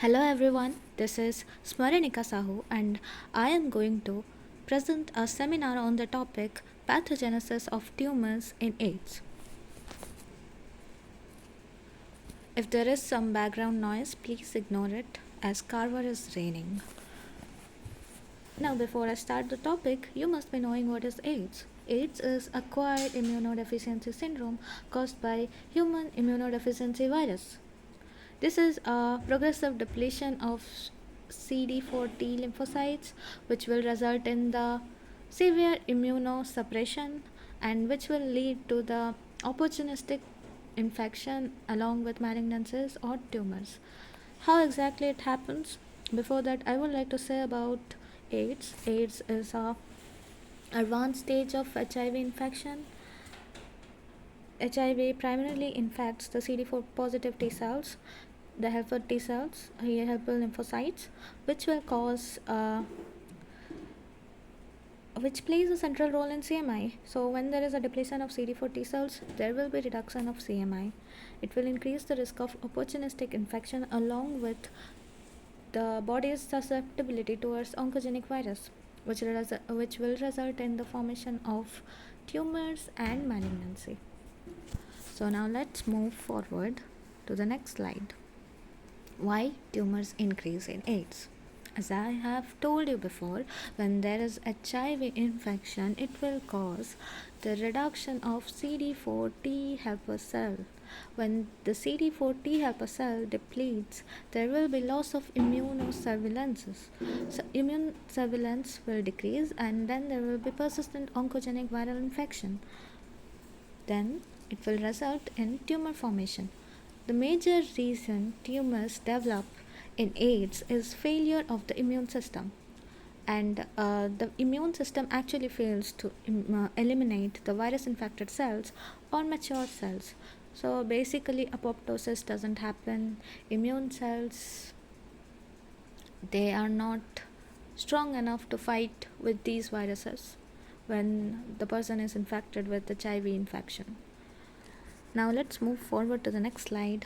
Hello everyone, this is Smaranika Sahu and I am going to present a seminar on the topic Pathogenesis of Tumors in AIDS. If there is some background noise, please ignore it as Carver is raining. Now before I start the topic, you must be knowing what is AIDS. AIDS is acquired immunodeficiency syndrome caused by human immunodeficiency virus. This is a progressive depletion of CD4 T lymphocytes, which will result in the severe immunosuppression and which will lead to the opportunistic infection along with malignancies or tumors. How exactly it happens? Before that, I would like to say about AIDS. AIDS is a advanced stage of HIV infection. HIV primarily infects the CD4 positive T cells, the helper T cells, helper lymphocytes, which will cause which plays a central role in CMI. So when there is a depletion of CD4 T cells, there will be reduction of CMI. It will increase the risk of opportunistic infection along with the body's susceptibility towards oncogenic virus, which will result in the formation of tumors and malignancy. So now let's move forward to the next slide. Why tumors increase in AIDS? As I have told you before, when there is HIV infection, it will cause the reduction of CD4 T helper cell. When the CD4 T helper cell depletes, there will be loss of immunosurveillance. So immune surveillance will decrease and then there will be persistent oncogenic viral infection. Then it will result in tumor formation. The major reason tumors develop in AIDS is failure of the immune system, and the immune system actually fails to eliminate the virus infected cells or mature cells. So basically apoptosis doesn't happen. Immune cells, they are not strong enough to fight with these viruses when the person is infected with HIV infection. Now let's move forward to the next slide.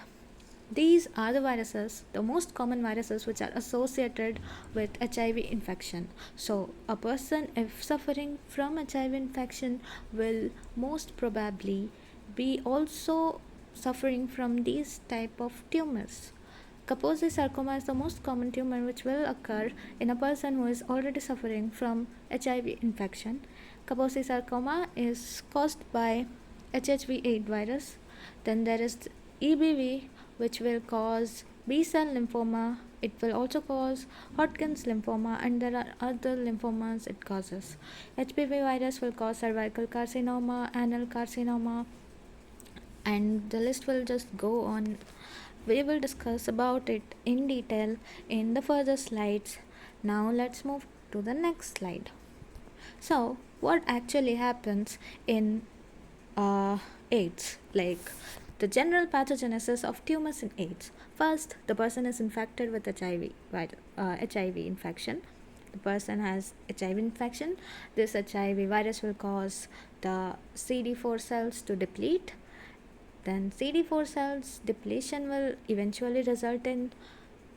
These are the viruses, the most common viruses which are associated with HIV infection. So a person, if suffering from HIV infection, will most probably be also suffering from these type of tumors. Kaposi sarcoma is the most common tumor which will occur in a person who is already suffering from HIV infection. Kaposi sarcoma is caused by HHV8 virus. Then there is EBV, which will cause B cell lymphoma. It will also cause Hodgkin's lymphoma, and there are other lymphomas it causes. HPV virus will cause cervical carcinoma, anal carcinoma, and the list will just go on. We will discuss about it in detail in the further slides. Now let's move to the next slide. So what actually happens in AIDS, like the general pathogenesis of tumors in AIDS. First, the person is infected with HIV, HIV infection. The person has HIV infection. This HIV virus will cause the CD4 cells to deplete. Then CD4 cells depletion will eventually result in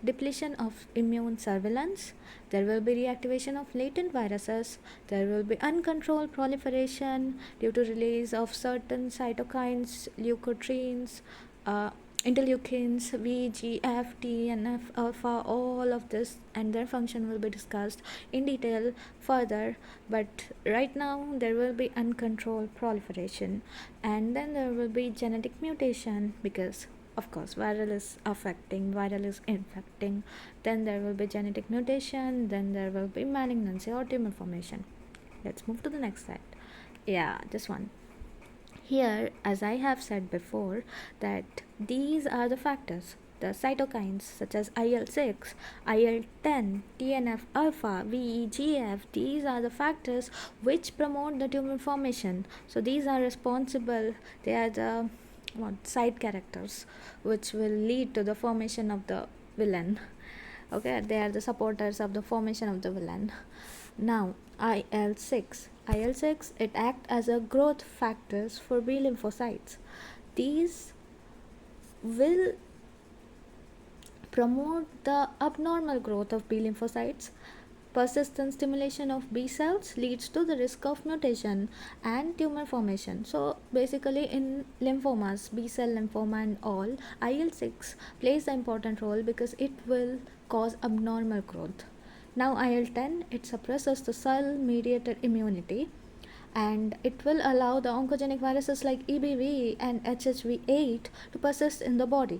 depletion of immune surveillance. There will be reactivation of latent viruses. There will be uncontrolled proliferation due to release of certain cytokines, leukotrienes, interleukins, VEGF, TNF, alpha, all of this and their function will be discussed in detail further. But right now there will be uncontrolled proliferation, and then there will be genetic mutation because of course viral is infecting. Then there will be genetic mutation, then there will be malignancy or tumor formation. Let's move to the next slide. Yeah, this one. Here, as I have said before, that these are the factors, the cytokines such as IL-6, IL-10, TNF alpha, VEGF. These are the factors which promote the tumor formation. So these are responsible, they are the side characters which will lead to the formation of the villain. Okay, they are the supporters of the formation of the villain. Now IL-6, it acts as a growth factors for B lymphocytes. These will promote the abnormal growth of B lymphocytes. Persistent stimulation of B cells leads to the risk of mutation and tumor formation. So basically in lymphomas, B cell lymphoma and all, IL-6 plays an important role because it will cause abnormal growth. Now IL-10, it suppresses the cell mediated immunity, and it will allow the oncogenic viruses like EBV and HHV8 to persist in the body.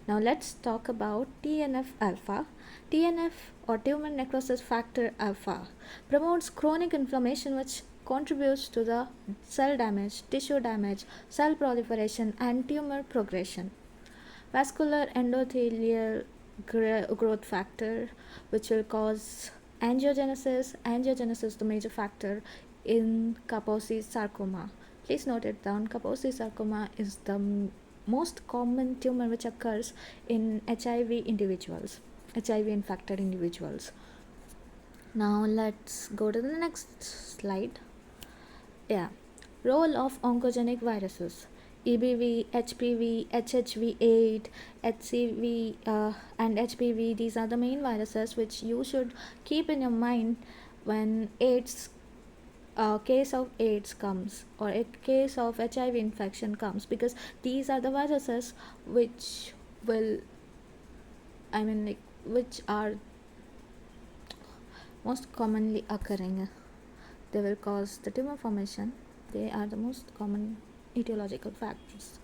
Now let's talk about TNF alpha. TNF, or tumor necrosis factor alpha, promotes chronic inflammation which contributes to the cell damage, tissue damage, cell proliferation and tumor progression. Vascular endothelial growth factor, which will cause angiogenesis. Angiogenesis is the major factor in Kaposi sarcoma. Please note it down. Kaposi sarcoma is the most common tumor which occurs in HIV individuals, HIV infected individuals. Now let's go to the next slide. Yeah, role of oncogenic viruses. EBV, HPV, HHV8, HCV, and HPV, these are the main viruses which you should keep in your mind when AIDS, case of AIDS comes, or a case of HIV infection comes, because these are the viruses which will, which are most commonly occurring. They will cause the tumor formation. They are the most common etiological factors.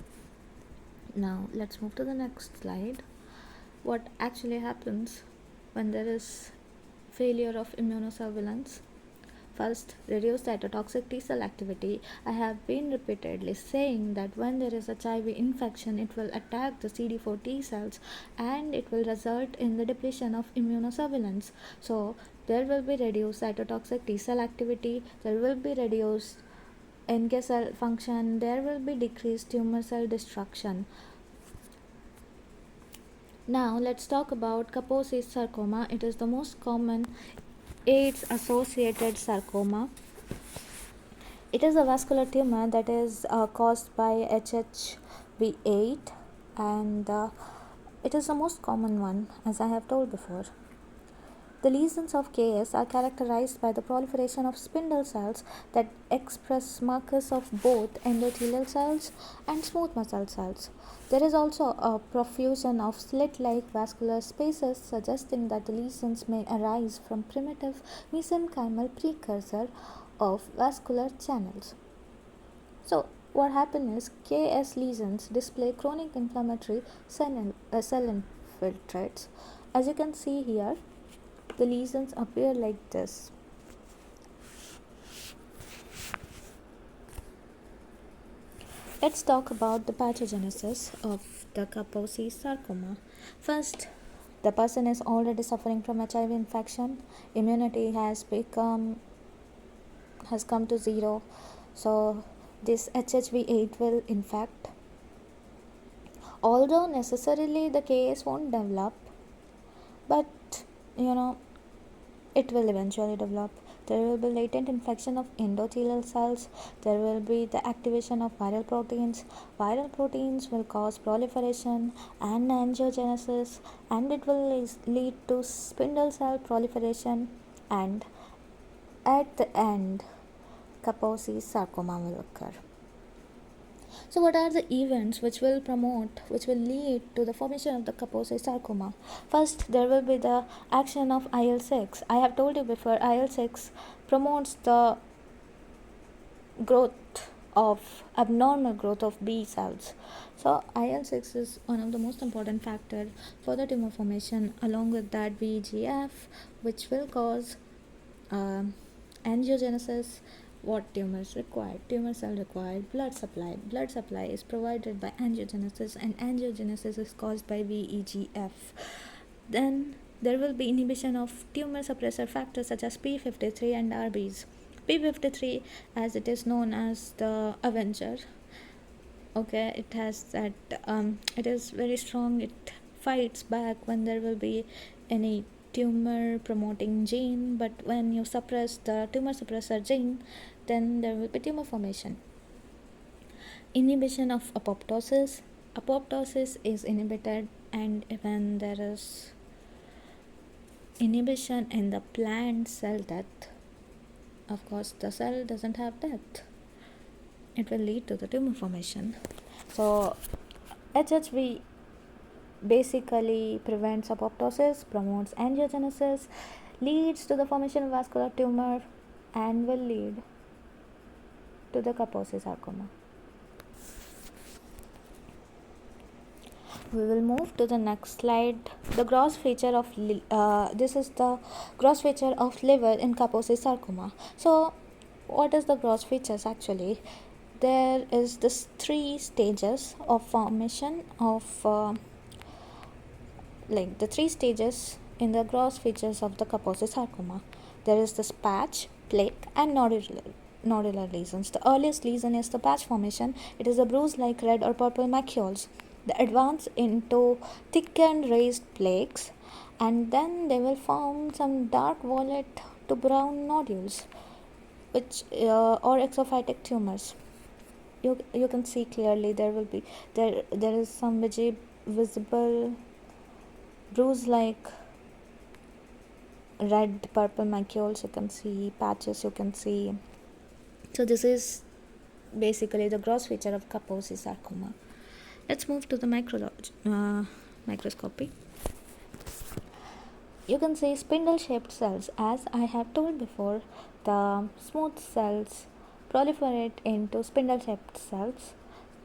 Now let's move to the next slide. What actually happens when there is failure of immunosurveillance? First, reduce cytotoxic T cell activity. I have been repeatedly saying that when there is HIV infection, it will attack the CD4 T cells and it will result in the depletion of immunosurveillance. So there will be reduced cytotoxic T cell activity, there will be reduced NK cell function, there will be decreased tumor cell destruction. Now let's talk about Kaposi sarcoma. It is the most common AIDS associated sarcoma. It is a vascular tumor that is caused by HHV8, and it is the most common one, as I have told before. The lesions of KS are characterized by the proliferation of spindle cells that express markers of both endothelial cells and smooth muscle cells. There is also a profusion of slit-like vascular spaces, suggesting that the lesions may arise from primitive mesenchymal precursor of vascular channels. So what happens is KS lesions display chronic inflammatory cell infiltrates. As you can see here, the lesions appear like this. Let's talk about the pathogenesis of the Kaposi sarcoma. First, the person is already suffering from HIV infection. Immunity has come to zero. So this HHV8 will infect. Although necessarily the KS won't develop, but it will eventually develop. There will be latent infection of endothelial cells. There will be the activation of viral proteins. Viral proteins will cause proliferation and angiogenesis, and it will lead to spindle cell proliferation, and at the end, Kaposi sarcoma will occur. So what are the events which will lead to the formation of the Kaposi sarcoma? First, there will be the action of IL-6. I have told you before, IL-6 promotes the abnormal growth of B cells. So IL-6 is one of the most important factors for the tumor formation. Along with that, VEGF, which will cause angiogenesis. What tumors require? Tumor cell required blood supply. Blood supply is provided by angiogenesis, and angiogenesis is caused by VEGF. Then there will be inhibition of tumor suppressor factors such as P53 and RBs. P53, as it is known as the Avenger. Okay, it has that. It is very strong. It fights back when there will be any tumor promoting gene, but when you suppress the tumor suppressor gene, then there will be tumor formation. Inhibition of apoptosis. Apoptosis is inhibited and when there is inhibition in the plant cell death, of course the cell doesn't have death, it will lead to the tumor formation. So HHV basically prevents apoptosis, promotes angiogenesis, leads to the formation of vascular tumor, and will lead to the Kaposi sarcoma. We will move to the next slide. The gross feature of this is the gross feature of liver in Kaposi sarcoma. So what is the gross features actually? There is this 3 stages of formation of the 3 stages in the gross features of the Kaposi sarcoma. There is this patch, plaque, and nodular lesions. The earliest lesion is the patch formation. It is a bruise-like red or purple macules. They advance into thick and raised plaques, and then they will form some dark violet to brown nodules, which or exophytic tumors. You can see clearly there is some visible bruise-like red purple macules. You can see patches. You can see. So this is basically the gross feature of Kaposi sarcoma. Let's move to the microscopy. You can see spindle-shaped cells. As I have told before, the smooth cells proliferate into spindle-shaped cells.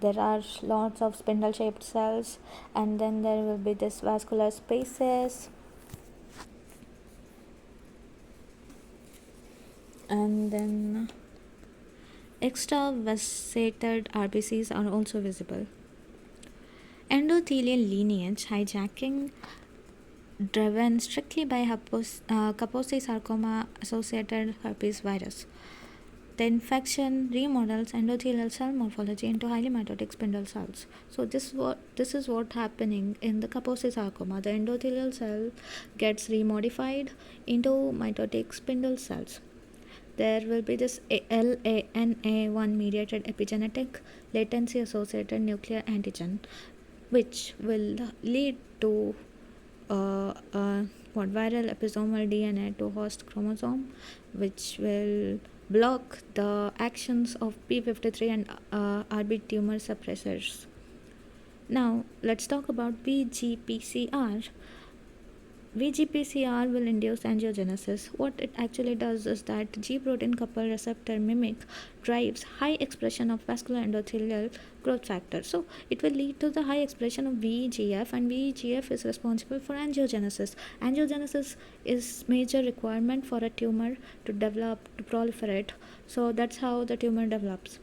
There are lots of spindle-shaped cells, and then there will be this vascular spaces, and then extravasated RBCs are also visible. Endothelial lineage hijacking driven strictly by Kaposi sarcoma associated herpes virus. The infection remodels endothelial cell morphology into highly mitotic spindle cells. So this is what happening in the Kaposi sarcoma. The endothelial cell gets remodified into mitotic spindle cells. There will be this LANA1 mediated epigenetic latency associated nuclear antigen, which will lead to viral episomal DNA to host chromosome, which will block the actions of p53 and RB tumor suppressors. Now let's talk about VGPCR. VGPCR will induce angiogenesis. What it actually does is that G protein couple receptor mimic drives high expression of vascular endothelial growth factor. So it will lead to the high expression of VEGF, and VEGF is responsible for angiogenesis. Angiogenesis is major requirement for a tumor to develop, to proliferate. So that's how the tumor develops.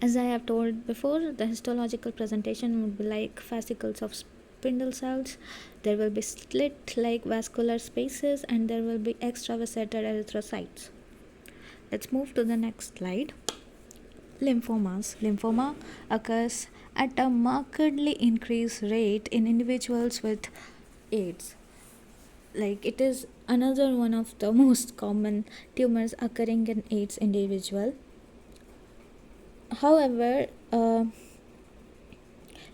As I have told before, the histological presentation would be like fascicles of spindle cells. There will be slit like vascular spaces, and there will be extravasated erythrocytes. Let's move to the next slide. Lymphomas. Lymphoma occurs at a markedly increased rate in individuals with AIDS. It is another one of the most common tumors occurring in AIDS individual. However,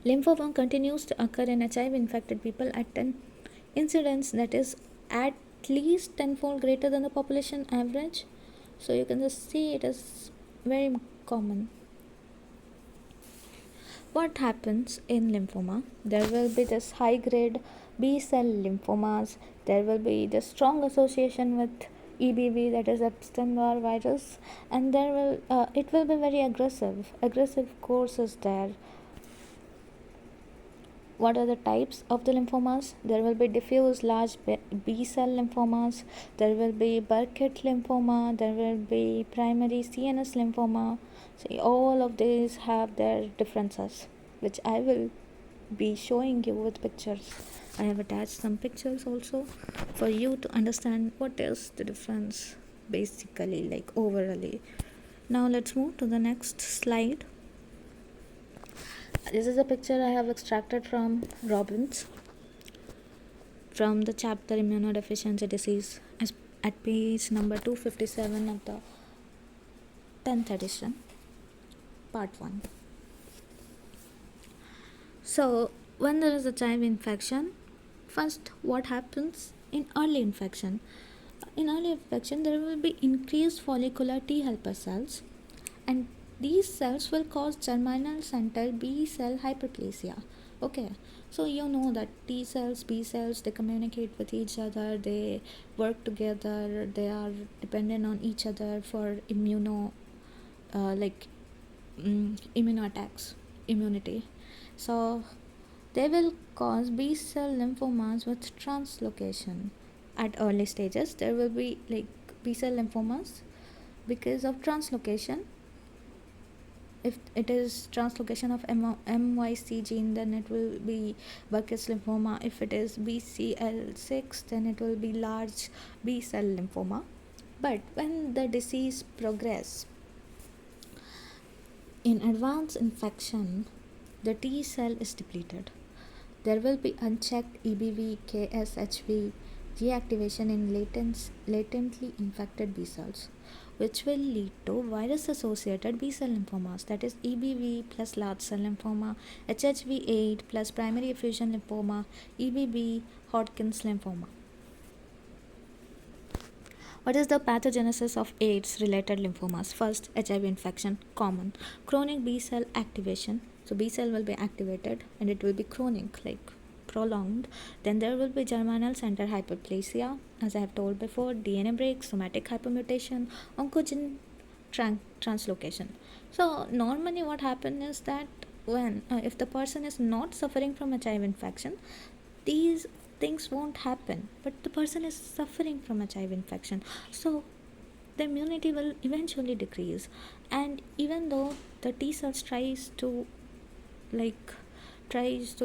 lymphoma continues to occur in HIV infected people at 10 incidence, that is at least tenfold greater than the population average. So you can just see it is very common. What happens in lymphoma? There will be this high grade B cell lymphomas. There will be the strong association with EBV, that is Epstein-Barr virus, and it will be very aggressive course is there. What are the types of the lymphomas? There will be diffuse large B cell lymphomas, there will be Burkitt lymphoma, there will be primary CNS lymphoma. See, all of these have their differences, which I will be showing you with pictures. I have attached some pictures also for you to understand what is the difference basically, overally. Now let's move to the next slide. This is a picture I have extracted from Robbins from the chapter Immunodeficiency Disease at page number 257 of the 10th edition, part 1. So when there is a HIV infection, first what happens in early infection? In early infection, there will be increased follicular T helper cells, and these cells will cause germinal center B cell hyperplasia. Okay, so you know that T cells, B cells, they communicate with each other, they work together, they are dependent on each other for like immuno attacks, immunity. So they will cause B cell lymphomas with translocation. At early stages, there will be like B cell lymphomas because of translocation. If it is translocation of MYC gene, then it will be Burkitt's lymphoma. If it is BCL6, then it will be large B cell lymphoma. But when the disease progress in advanced infection, the T cell is depleted. There will be unchecked EBV, KSHV reactivation in latently infected B cells, which will lead to virus-associated B cell lymphomas, that is EBV plus large cell lymphoma, HHV8 plus primary effusion lymphoma, EBV Hodgkin's lymphoma. What is the pathogenesis of AIDS-related lymphomas? First, HIV infection, common. Chronic B cell activation. So B cell will be activated and it will be chronic, like prolonged. Then there will be germinal center hyperplasia, as I have told before, DNA break, somatic hypermutation, oncogene translocation. So normally what happens is that when if the person is not suffering from HIV infection, these things won't happen, but the person is suffering from HIV infection, so the immunity will eventually decrease. And even though the T cells tries to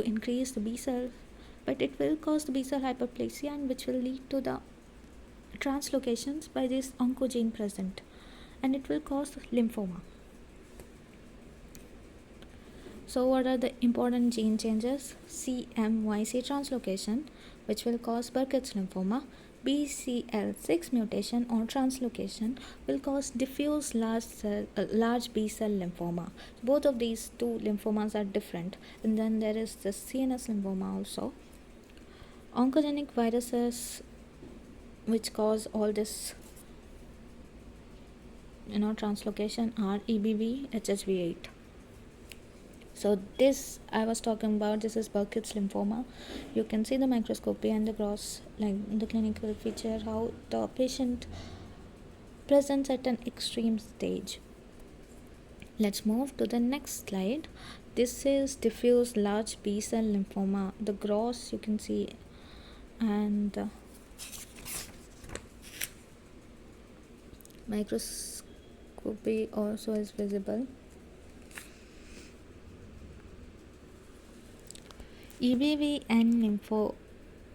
increase the B cell, but it will cause the B cell hyperplasia, and which will lead to the translocations by this oncogene present, and it will cause lymphoma. So what are the important gene changes? CMYC translocation, which will cause Burkitt's lymphoma. BCL6 mutation or translocation will cause diffuse large B cell lymphoma. Both of these two lymphomas are different. And then there is the CNS lymphoma also. Oncogenic viruses which cause all this translocation are EBV, HHV8. So this I was talking about, this is Burkitt's lymphoma. You can see the microscopy and the gross, like the clinical feature, how the patient presents at an extreme stage. Let's move to the next slide. This is diffuse large B cell lymphoma. The gross you can see, and microscopy also is visible. EBV and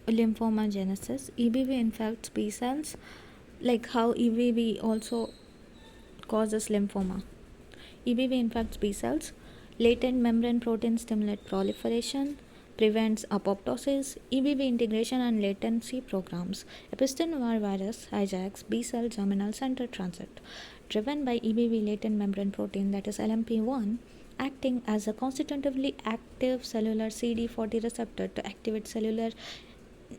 lymphomagenesis. EBV infects B cells, like how EBV also causes lymphoma. EBV infects B cells. Latent membrane proteins stimulate proliferation, prevents apoptosis. EBV integration and latency programs. Epstein-Barr virus hijacks B cell germinal center transit, driven by EBV latent membrane protein, that is LMP1, acting as a constitutively active cellular CD40 receptor to activate cellular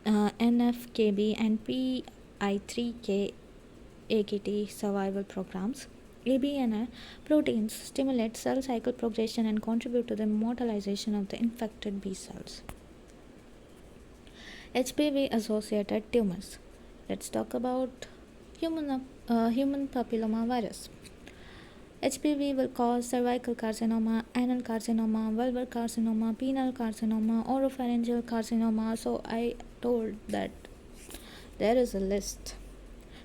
NFKB and PI3K AKT survival programs. ABNA proteins stimulate cell cycle progression and contribute to the immortalization of the infected B cells. HPV associated tumors. Let's talk about human papilloma virus. HPV will cause cervical carcinoma, anal carcinoma, vulvar carcinoma, penile carcinoma, oropharyngeal carcinoma. So I told that there is a list.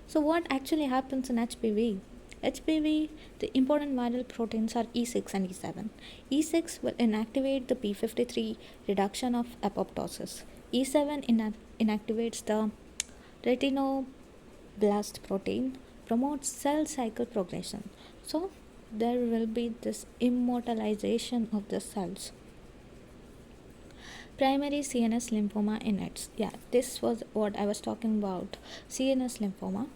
So what actually happens in HPV? HPV, the important viral proteins are E6 and E7. E6 will inactivate the P53 reduction of apoptosis. E7 inactivates the retinoblast protein, promotes cell cycle progression. So there will be this immortalization of the cells. Primary CNS lymphoma in its. Yeah, this was what I was talking about. CNS lymphoma.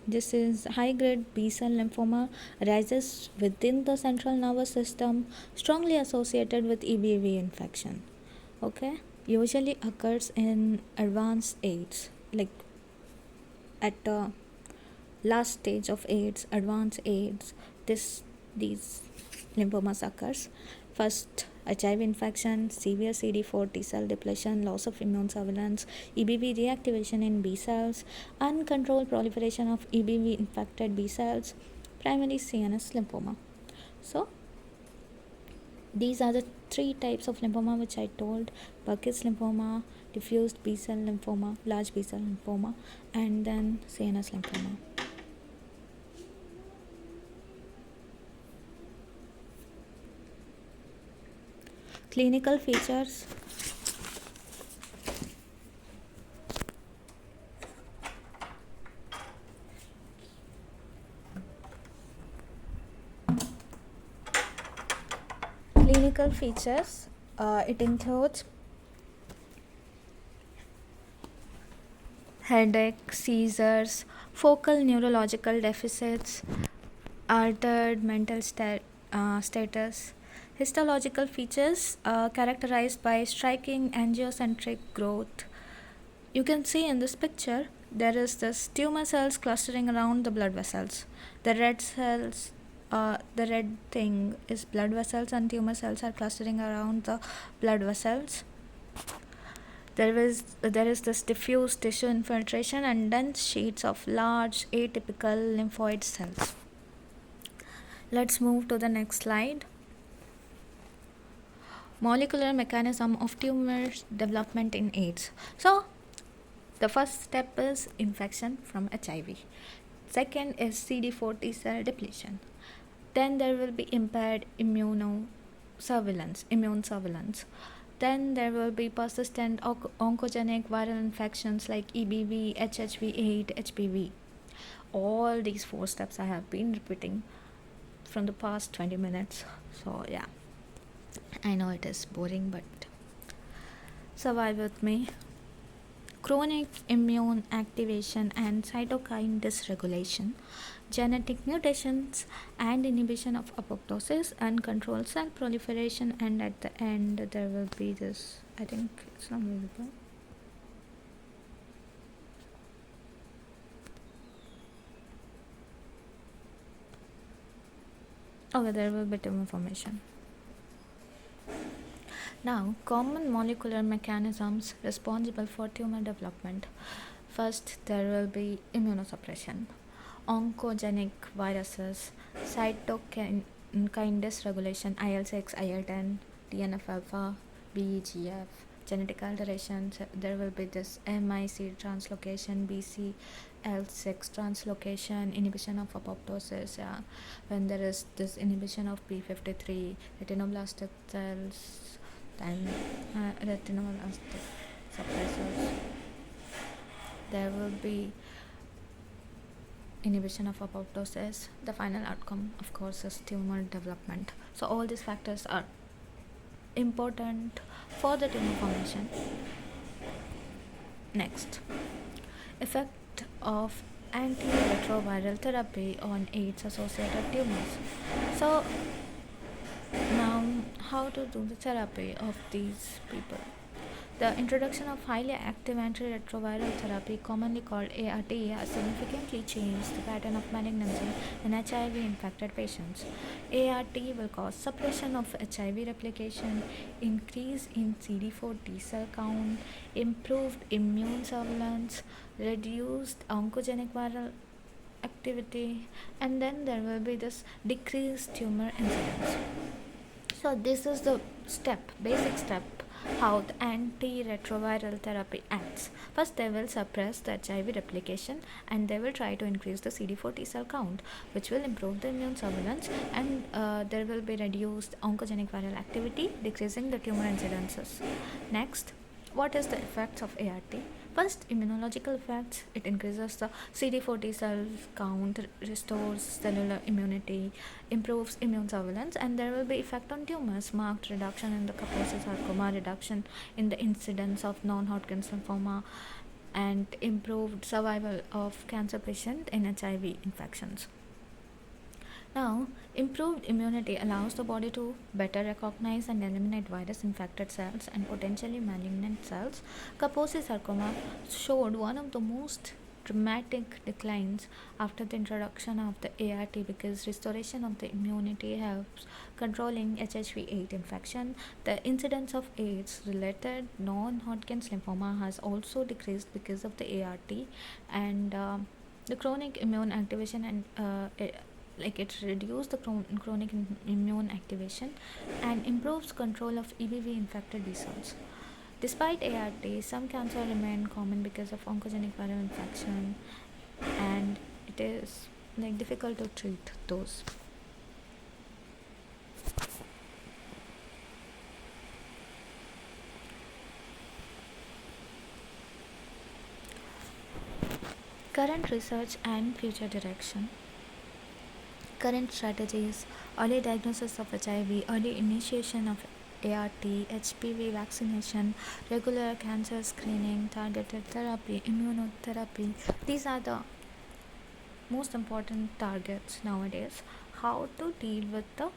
This is high-grade B-cell lymphoma, arises within the central nervous system, strongly associated with EBV infection. Okay, usually occurs in advanced AIDS, like at the last stage of AIDS, advanced AIDS. These lymphomas occurs. First, HIV infection, severe CD4 T cell depletion, loss of immune surveillance, EBV reactivation in B cells, uncontrolled proliferation of EBV infected B cells, primary CNS lymphoma. So these are the three types of lymphoma which I told: Burkitt's lymphoma, diffused B cell lymphoma, large B cell lymphoma, and then CNS lymphoma. Clinical features. Clinical features, it includes headache, seizures, focal neurological deficits, altered mental status. Histological features characterized by striking angiocentric growth. You can see in this picture there is this tumor cells clustering around the blood vessels. The red cells, the red thing is blood vessels, and tumor cells are clustering around the blood vessels. There is this diffuse tissue infiltration and dense sheets of large atypical lymphoid cells. Let's move to the next slide. Molecular mechanism of tumor development in AIDS. So the first step is infection from HIV. Second is CD4 T cell depletion. Then there will be impaired immune surveillance. Then there will be persistent oncogenic viral infections like EBV, HHV8, HPV. All these 4 steps I have been repeating from the past 20 minutes. So yeah, I know it is boring, but survive with me. Chronic immune activation and cytokine dysregulation, genetic mutations and inhibition of apoptosis, and control cell proliferation, and at the end there will be this, I think it's not visible. Okay, there will be tumor formation. Now, common molecular mechanisms responsible for tumor development. First, there will be immunosuppression, oncogenic viruses, cytokine dysregulation, IL-6, IL-10, TNF alpha, VEGF, genetic alterations. There will be this MIC translocation, BCL6 translocation, inhibition of apoptosis. Yeah. When there is this inhibition of P53, retinoblastic cells, then retinoblastic suppressors. There will be inhibition of apoptosis. The final outcome, of course, is tumor development. So all these factors are important for the tumor formation. Next, effect of antiretroviral therapy on AIDS-associated tumors. So now, how to do the therapy of these people? The introduction of highly active antiretroviral therapy, commonly called ART, has significantly changed the pattern of malignancy in HIV-infected patients. ART will cause suppression of HIV replication, increase in CD4 T cell count, improved immune surveillance, reduced oncogenic viral activity, and then there will be this decreased tumor incidence. So this is the basic step, how the antiretroviral therapy acts. First, they will suppress the HIV replication and they will try to increase the CD4 T cell count, which will improve the immune surveillance, and there will be reduced oncogenic viral activity, decreasing the tumor incidences. Next, what is the effects of ART? First, immunological effects. It increases the CD4 T cell count, restores cellular immunity, improves immune surveillance, and there will be effect on tumors: marked reduction in the Kaposi sarcoma, reduction in the incidence of non-Hodgkin's lymphoma, and improved survival of cancer patient in HIV infections. Now, improved immunity allows the body to better recognize and eliminate virus infected cells and potentially malignant cells. Kaposi sarcoma showed one of the most dramatic declines after the introduction of the ART because restoration of the immunity helps controlling HHV8 infection. The incidence of AIDS related non Hodgkin's lymphoma has also decreased because of the ART and the chronic immune activation and it reduces the chronic immune activation and improves control of EBV infected B cells. Despite ART, some cancer remain common because of oncogenic viral infection, and it is difficult to treat those. Current research and future direction. Current strategies: early diagnosis of HIV, early initiation of ART, HPV vaccination, regular cancer screening, targeted therapy, immunotherapy. These are the most important targets nowadays. How to deal with the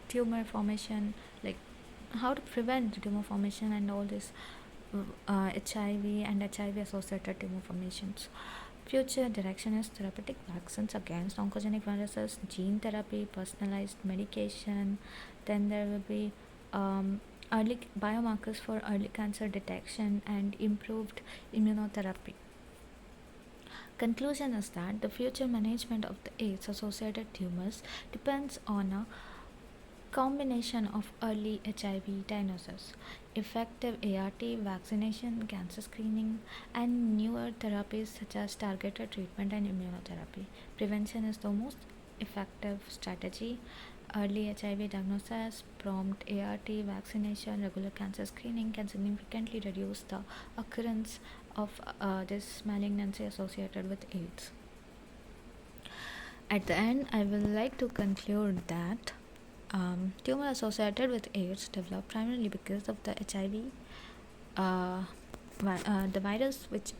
tumor formation, like how to prevent the tumor formation and all this HIV and HIV associated tumor formations. Future direction is therapeutic vaccines against oncogenic viruses, gene therapy, personalized medication. Then there will be early biomarkers for early cancer detection and improved immunotherapy. Conclusion is that the future management of the AIDS associated tumors depends on a combination of early HIV diagnosis, effective ART vaccination, cancer screening, and newer therapies such as targeted treatment and immunotherapy. Prevention is the most effective strategy. Early HIV diagnosis, prompt ART vaccination, regular cancer screening can significantly reduce the occurrence of this malignancy associated with AIDS. At the end, I will like to conclude that tumor associated with AIDS develop primarily because of the HIV, the virus which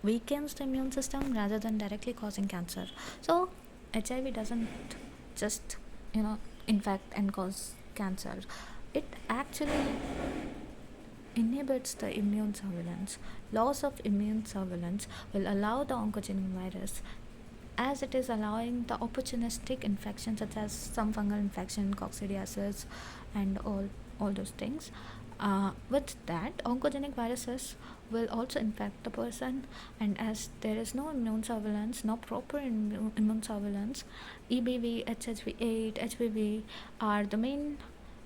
weakens the immune system rather than directly causing cancer. So HIV doesn't just infect and cause cancer. It actually inhibits the immune surveillance. Loss of immune surveillance will allow the oncogenic virus, as it is allowing the opportunistic infections such as some fungal infection, coccidiasis, and all those things. With that, oncogenic viruses will also infect the person, and as there is no immune surveillance, no proper immune surveillance, EBV, HHV8, HPV are the main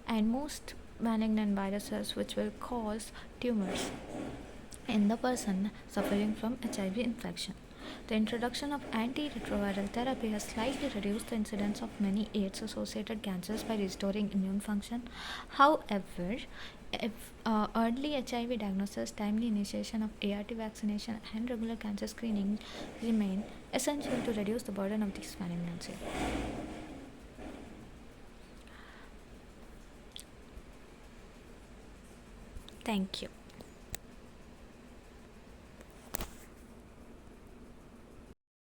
and most malignant viruses which will cause tumors in the person suffering from HIV infection. The introduction of antiretroviral therapy has slightly reduced the incidence of many AIDS associated cancers by restoring immune function. However, if early HIV diagnosis, timely initiation of ART vaccination, and regular cancer screening remain essential to reduce the burden of this malignancy. Thank you.